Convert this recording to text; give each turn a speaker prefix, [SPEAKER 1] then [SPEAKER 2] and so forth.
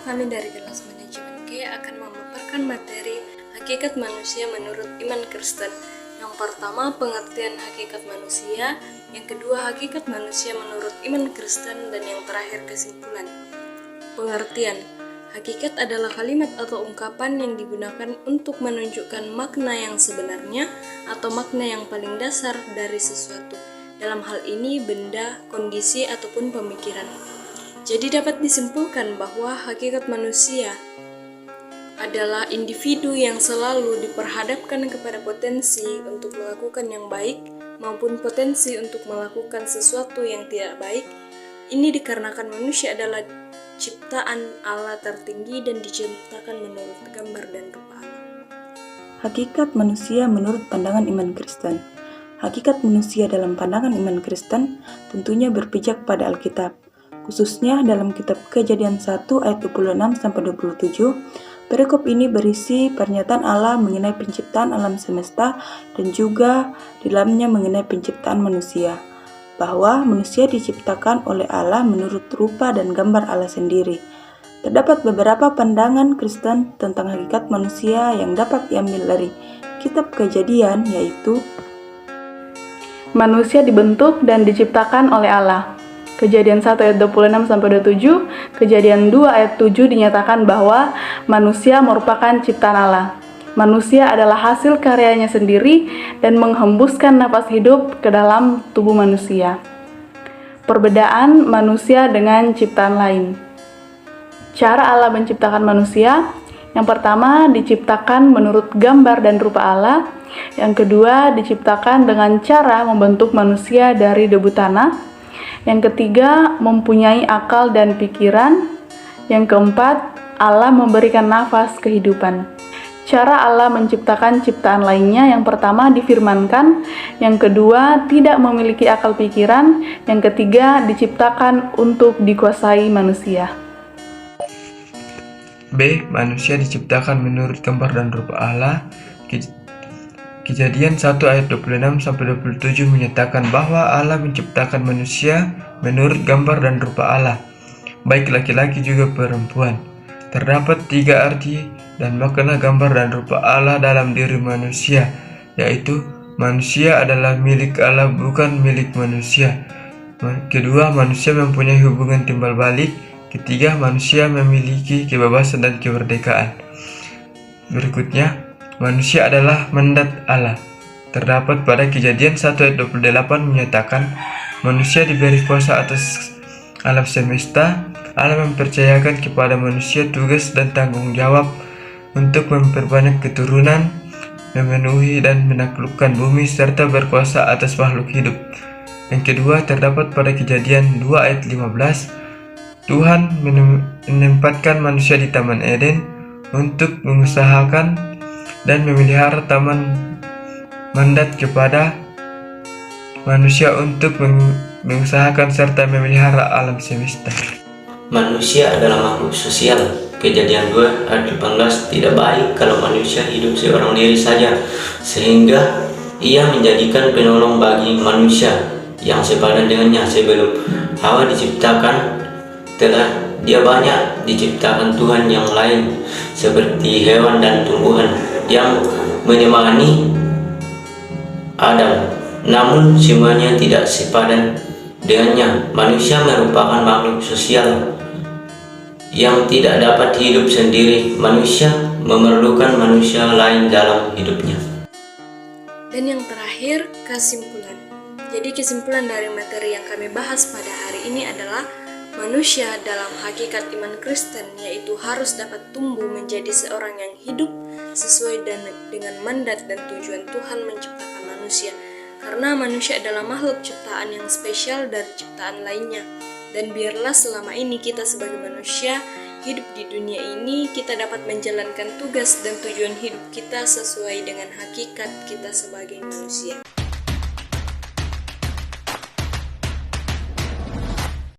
[SPEAKER 1] kami dari kelas manajemen G akan memaparkan materi hakikat manusia menurut iman Kristen. Yang pertama, pengertian hakikat manusia. Yang kedua, hakikat manusia menurut iman Kristen. Dan yang terakhir, kesimpulan. Pengertian. Hakikat adalah kalimat atau ungkapan yang digunakan untuk menunjukkan makna yang sebenarnya atau makna yang paling dasar dari sesuatu. Dalam hal ini, benda, kondisi, ataupun pemikiran. Jadi dapat disimpulkan bahwa hakikat manusia adalah individu yang selalu diperhadapkan kepada potensi untuk melakukan yang baik maupun potensi untuk melakukan sesuatu yang tidak baik. Ini dikarenakan manusia adalah ciptaan Allah tertinggi dan diciptakan menurut gambar dan rupa Allah.
[SPEAKER 2] Hakikat manusia menurut pandangan iman Kristen. Hakikat manusia dalam pandangan iman Kristen tentunya berpijak pada Alkitab, khususnya dalam kitab Kejadian 1 ayat 26-27. Perikop ini berisi pernyataan Allah mengenai penciptaan alam semesta dan juga di dalamnya mengenai penciptaan manusia, bahwa manusia diciptakan oleh Allah menurut rupa dan gambar Allah sendiri. Terdapat beberapa pandangan Kristen tentang hakikat manusia yang dapat diambil dari kitab Kejadian, yaitu
[SPEAKER 3] manusia dibentuk dan diciptakan oleh Allah. Kejadian 1 ayat 26-27, Kejadian 2 ayat 7 dinyatakan bahwa manusia merupakan ciptaan Allah. Manusia adalah hasil karyanya sendiri dan menghembuskan napas hidup ke dalam tubuh manusia. Perbedaan manusia dengan ciptaan lain. Cara Allah menciptakan manusia, yang pertama diciptakan menurut gambar dan rupa Allah. Yang kedua diciptakan dengan cara membentuk manusia dari debu tanah. Yang ketiga, mempunyai akal dan pikiran. Yang keempat, Allah memberikan nafas kehidupan. Cara Allah menciptakan ciptaan lainnya, yang pertama difirmankan, yang kedua tidak memiliki akal pikiran, yang ketiga diciptakan untuk dikuasai manusia.
[SPEAKER 4] B. Manusia diciptakan menurut gambar dan rupa Allah. Kejadian 1 ayat 26-27 menyatakan bahwa Allah menciptakan manusia menurut gambar dan rupa Allah, baik laki-laki juga perempuan. Terdapat 3 arti dan makna gambar dan rupa Allah dalam diri manusia, yaitu manusia adalah milik Allah, bukan milik manusia. Kedua, manusia mempunyai hubungan timbal balik. Ketiga, manusia memiliki kebebasan dan kemerdekaan. Berikutnya, manusia adalah mandat Allah. Terdapat pada Kejadian 1 ayat 28 menyatakan manusia diberi kuasa atas alam semesta. Allah mempercayakan kepada manusia tugas dan tanggung jawab untuk memperbanyak keturunan, memenuhi dan menaklukkan bumi serta berkuasa atas makhluk hidup. Yang kedua terdapat pada Kejadian 2 ayat 15. Tuhan menempatkan manusia di Taman Eden untuk mengusahakan dan memelihara taman, mandat kepada manusia untuk mengusahakan serta memelihara alam semesta.
[SPEAKER 5] Manusia adalah makhluk sosial. Kejadian 2 ayat 18, tidak baik kalau manusia hidup seorang diri saja, sehingga ia menjadikan penolong bagi manusia yang sepadan dengannya. Sebelum Hawa diciptakan, telah dia banyak diciptakan Tuhan yang lain seperti hewan dan tumbuhan yang menemani Adam, namun semuanya tidak sepadan dengannya. Manusia merupakan makhluk sosial yang tidak dapat hidup sendiri. Manusia memerlukan manusia lain dalam hidupnya.
[SPEAKER 1] Dan yang terakhir, kesimpulan. Jadi kesimpulan dari materi yang kami bahas pada hari ini adalah manusia dalam hakikat iman Kristen yaitu harus dapat tumbuh menjadi seorang yang hidup sesuai dengan mandat dan tujuan Tuhan menciptakan manusia. Karena manusia adalah makhluk ciptaan yang spesial dari ciptaan lainnya. Dan biarlah selama ini kita sebagai manusia hidup di dunia ini, kita dapat menjalankan tugas dan tujuan hidup kita sesuai dengan hakikat kita sebagai manusia.